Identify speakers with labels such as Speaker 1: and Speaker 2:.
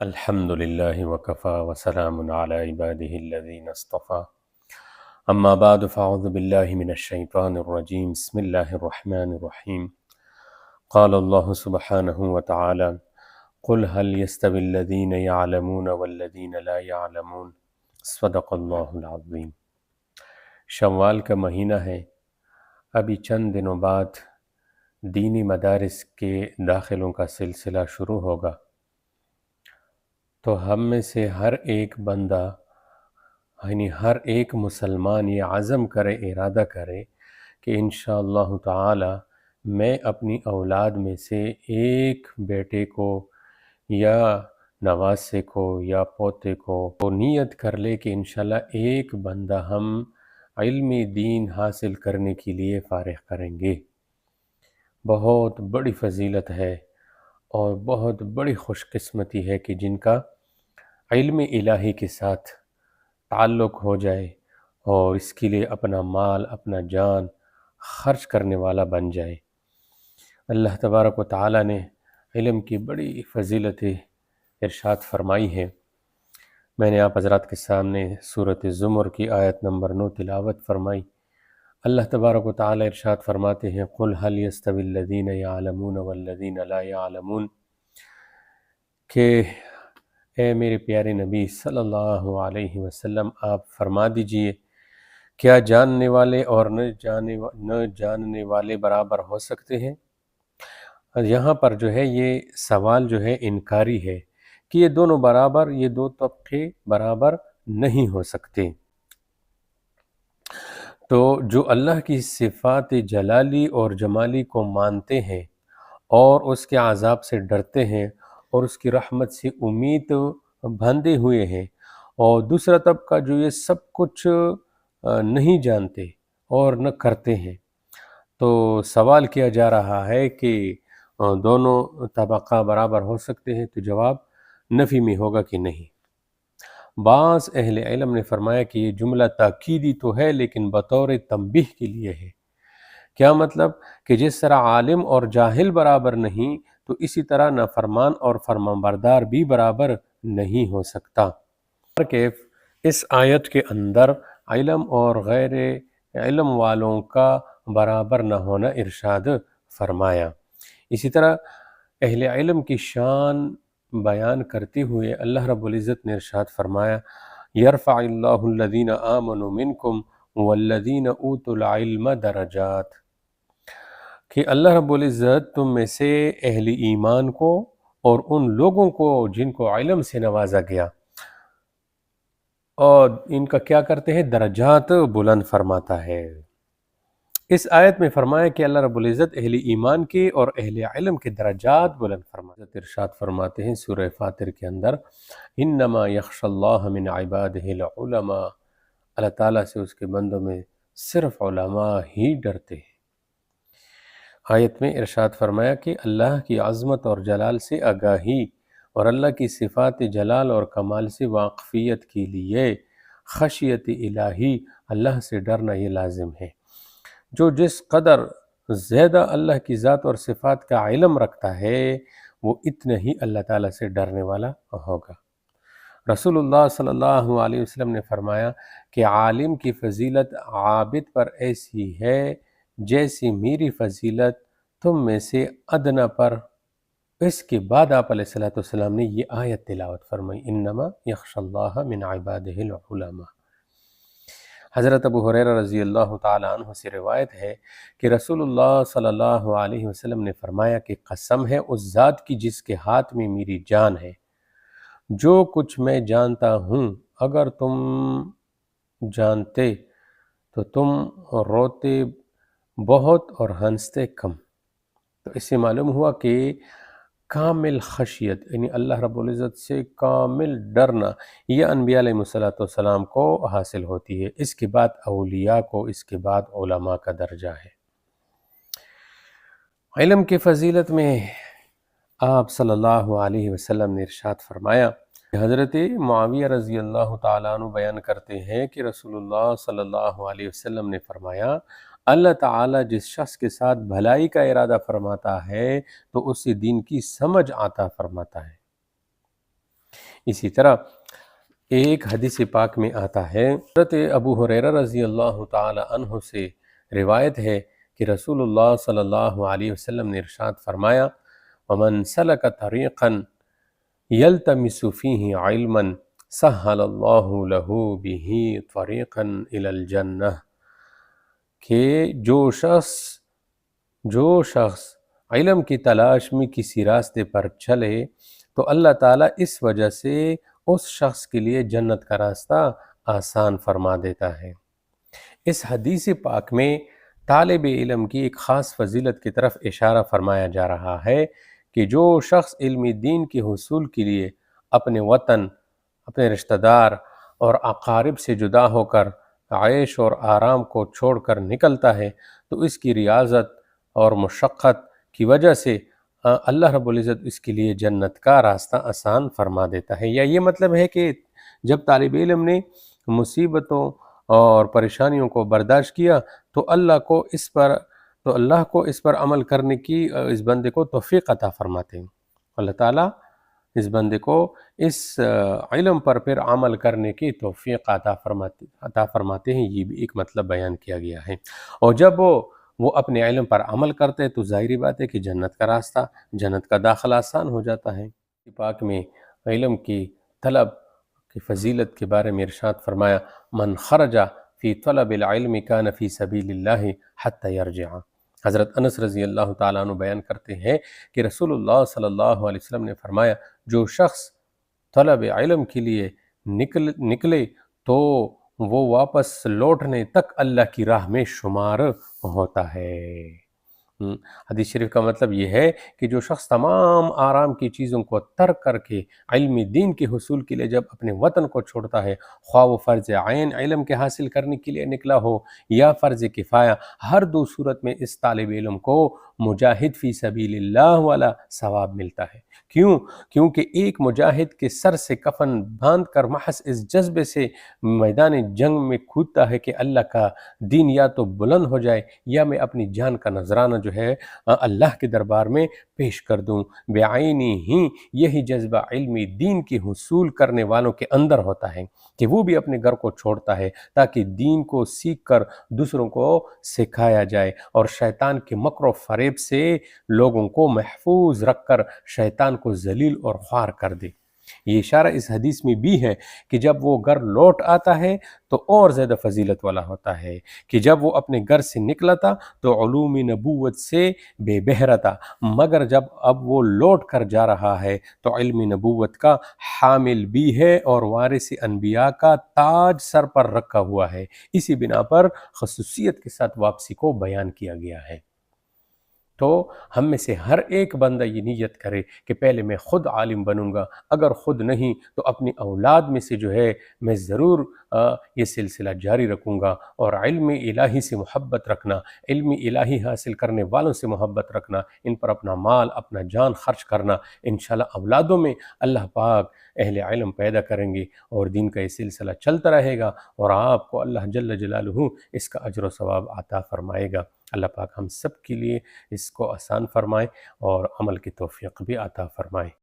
Speaker 1: الحمد لله وكفى وسلام على عباده الذين اصطفى أما بعد فأعوذ بالله من الشيطان الرجيم بسم الله الرحمن الرحيم قال الله سبحانه وتعالى قل هل يستوي الذين يعلمون والذين لا يعلمون صدق اللہ العظیم۔ شوال کا مہینہ ہے، ابھی چند دنوں بعد دینی مدارس کے داخلوں کا سلسلہ شروع ہوگا، تو ہم میں سے ہر ایک بندہ یعنی ہر ایک مسلمان یہ عزم کرے، ارادہ کرے کہ انشاءاللہ تعالی میں اپنی اولاد میں سے ایک بیٹے کو یا نواسے کو یا پوتے کو نیت کر لے کہ انشاءاللہ ایک بندہ ہم علمی دین حاصل کرنے کے لیے فارغ کریں گے۔ بہت بڑی فضیلت ہے اور بہت بڑی خوش قسمتی ہے کہ جن کا علم الہی کے ساتھ تعلق ہو جائے اور اس کے لیے اپنا مال اپنا جان خرچ کرنے والا بن جائے۔ اللہ تبارک و تعالی نے علم کی بڑی فضیلت ارشاد فرمائی ہے۔ میں نے آپ حضرات کے سامنے سورۃ زمر کی آیت نمبر 9 تلاوت فرمائی۔ اللہ تبارک و تعالی ارشاد فرماتے ہیں قل هل يستوي الذين يعلمون والذين لا يعلمون، کہ اے میرے پیارے نبی صلی اللہ علیہ وسلم آپ فرما دیجئے کیا جاننے والے اور نہ جاننے والے برابر ہو سکتے ہیں؟ یہاں پر جو ہے یہ سوال جو ہے انکاری ہے کہ یہ دونوں برابر، یہ دو طبقے برابر نہیں ہو سکتے۔ تو جو اللہ کی صفات جلالی اور جمالی کو مانتے ہیں اور اس کے عذاب سے ڈرتے ہیں اور اس کی رحمت سے امید بندھے ہوئے ہیں، اور دوسرا طبقہ جو یہ سب کچھ نہیں جانتے اور نہ کرتے ہیں، تو سوال کیا جا رہا ہے کہ دونوں طبقہ برابر ہو سکتے ہیں، تو جواب نفی میں ہوگا کہ نہیں۔ بعض اہل علم نے فرمایا کہ یہ جملہ تاکیدی تو ہے لیکن بطور تنبیہ کے لیے ہے۔ کیا مطلب؟ کہ جس طرح عالم اور جاہل برابر نہیں، تو اسی طرح نافرمان اور فرمانبردار بھی برابر نہیں ہو سکتا۔ کہ اس آیت کے اندر علم اور غیر علم والوں کا برابر نہ ہونا ارشاد فرمایا۔ اسی طرح اہل علم کی شان بیان کرتے ہوئے اللہ رب العزت نے ارشاد فرمایا یرفع اللہ الذین آمنوا منکم والذین اوتوا العلم درجات، کہ اللہ رب العزت تم میں سے اہل ایمان کو اور ان لوگوں کو جن کو علم سے نوازا گیا، اور ان کا کیا کرتے ہیں؟ درجات بلند فرماتا ہے۔ اس آیت میں فرمایا کہ اللہ رب العزت اہل ایمان کے اور اہل علم کے درجات بلند فرماتے ہیں۔ ارشاد فرماتے ہیں سورہ فاطر کے اندر انما یخشی اللہ من عبادہ العلماء، اللہ تعالیٰ سے اس کے بندوں میں صرف علماء ہی ڈرتے ہیں۔ آیت میں ارشاد فرمایا کہ اللہ کی عظمت اور جلال سے آگاہی اور اللہ کی صفات جلال اور کمال سے واقفیت کے لیے خشیت الہی، اللہ سے ڈرنا یہ لازم ہے۔ جو جس قدر زیادہ اللہ کی ذات اور صفات کا علم رکھتا ہے وہ اتنا ہی اللہ تعالیٰ سے ڈرنے والا ہوگا۔ رسول اللہ صلی اللہ علیہ وسلم نے فرمایا کہ عالم کی فضیلت عابد پر ایسی ہے جیسی میری فضیلت تم میں سے ادنا پر۔ اس کے بعد آپ علیہ السلام نے یہ آیت تلاوت فرمائی انما یخشی اللہ من عبادہ العلماء۔ حضرت ابو ہریرہ رضی اللہ تعالی عنہ سے روایت ہے کہ رسول اللہ صلی اللہ علیہ وسلم نے فرمایا کہ قسم ہے اس ذات کی جس کے ہاتھ میں میری جان ہے، جو کچھ میں جانتا ہوں اگر تم جانتے تو تم روتے بہت اور ہنستے کم۔ تو اس سے معلوم ہوا کہ کامل خشیت یعنی اللہ رب العزت سے کامل ڈرنا یہ انبیاء علیہ السلام کو حاصل ہوتی ہے، اس کے بعد اولیاء کو، اس کے بعد علماء کا درجہ ہے۔ علم کی فضیلت میں آپ صلی اللہ علیہ وسلم نے ارشاد فرمایا، حضرت معاویہ رضی اللہ تعالیٰ عنہ بیان کرتے ہیں کہ رسول اللہ صلی اللہ علیہ وسلم نے فرمایا اللہ تعالیٰ جس شخص کے ساتھ بھلائی کا ارادہ فرماتا ہے تو اسے دین کی سمجھ عطا فرماتا ہے، اسی طرح ایک حدیث پاک میں آتا ہے، حضرت ابو ہریرہ رضی اللہ تعالی عنہ سے روایت ہے کہ رسول اللہ صلی اللہ علیہ وسلم نے ارشاد فرمایا، وَمَنْ سَلَكَ طَرِيقًا يَلْتَمِسُ فِيهِ عِلْمًا سَهَّلَ اللَّهُ لَهُ بِهِ طَرِيقًا إِلَى الْجَنَّةِ، کہ جو شخص علم کی تلاش میں کسی راستے پر چلے تو اللہ تعالیٰ اس وجہ سے اس شخص کے لیے جنت کا راستہ آسان فرما دیتا ہے۔ اس حدیث پاک میں طالب علم کی ایک خاص فضیلت کی طرف اشارہ فرمایا جا رہا ہے کہ جو شخص علم دین کے حصول کے لیے اپنے وطن، اپنے رشتہ دار اور اقارب سے جدا ہو کر عیش اور آرام کو چھوڑ کر نکلتا ہے تو اس کی ریاضت اور مشقت کی وجہ سے اللہ رب العزت اس کے لیے جنت کا راستہ آسان فرما دیتا ہے۔ یا یہ مطلب ہے کہ جب طالب علم نے مصیبتوں اور پریشانیوں کو برداشت کیا تو اللہ کو اس پر عمل کرنے کی اس بندے کو توفیق عطا فرماتے ہیں۔ اللہ تعالیٰ اس بندے کو اس علم پر پھر عمل کرنے کی توفیق عطا فرماتے ہیں، یہ بھی ایک مطلب بیان کیا گیا ہے۔ اور جب وہ اپنے علم پر عمل کرتے ہیں تو ظاہری بات ہے کہ جنت کا راستہ، جنت کا داخلہ آسان ہو جاتا ہے۔ پاک میں علم کی طلب کی فضیلت کے بارے میں ارشاد فرمایا، من خرج فی طلب العلم کان فی سبیل اللہ حتی یرجع۔ حضرت انس رضی اللہ تعالیٰ عنہ بیان کرتے ہیں کہ رسول اللہ صلی اللہ علیہ وسلم نے فرمایا، جو شخص طلب علم کے لیے نکلے تو وہ واپس لوٹنے تک اللہ کی راہ میں شمار ہوتا ہے۔ حدیث شریف کا مطلب یہ ہے کہ جو شخص تمام آرام کی چیزوں کو ترک کر کے علم دین کے حصول کے لیے جب اپنے وطن کو چھوڑتا ہے، خواہ وہ فرض عین علم کے حاصل کرنے کے لیے نکلا ہو یا فرض کفایہ، ہر دو صورت میں اس طالب علم کو مجاہد فی سبیل اللہ والا ثواب ملتا ہے۔ کیونکہ ایک مجاہد کے سر سے کفن باندھ کر محض اس جذبے سے میدان جنگ میں کودتا ہے کہ اللہ کا دین یا تو بلند ہو جائے یا میں اپنی جان کا نذرانہ جو ہے اللہ کے دربار میں پیش کر دوں، بعینی ہی یہی جذبہ علمی دین کی حصول کرنے والوں کے اندر ہوتا ہے کہ وہ بھی اپنے گھر کو چھوڑتا ہے تاکہ دین کو سیکھ کر دوسروں کو سکھایا جائے اور شیطان کے مکر و فریب سے لوگوں کو محفوظ رکھ کر شیطان کو ذلیل اور خوار کر دے۔ یہ اشارہ اس حدیث میں بھی ہے کہ جب وہ گھر لوٹ آتا ہے تو اور زیادہ فضیلت والا ہوتا ہے کہ جب وہ اپنے گھر سے نکلا تھا تو علوم نبوت سے بے بہرہ تھا، مگر جب اب وہ لوٹ کر جا رہا ہے تو علم نبوت کا حامل بھی ہے اور وارث انبیاء کا تاج سر پر رکھا ہوا ہے۔ اسی بنا پر خصوصیت کے ساتھ واپسی کو بیان کیا گیا ہے۔ تو ہم میں سے ہر ایک بندہ یہ نیت کرے کہ پہلے میں خود عالم بنوں گا، اگر خود نہیں تو اپنی اولاد میں سے جو ہے میں ضرور یہ سلسلہ جاری رکھوں گا، اور علم الہی سے محبت رکھنا، علم الہی حاصل کرنے والوں سے محبت رکھنا، ان پر اپنا مال اپنا جان خرچ کرنا، انشاءاللہ اولادوں میں اللہ پاک اہل علم پیدا کریں گے اور دین کا یہ سلسلہ چلتا رہے گا اور آپ کو اللہ جل جلالہ اس کا اجر و ثواب عطا فرمائے گا۔ اللہ پاک ہم سب کے لیے اس کو آسان فرمائے اور عمل کی توفیق بھی عطا فرمائے۔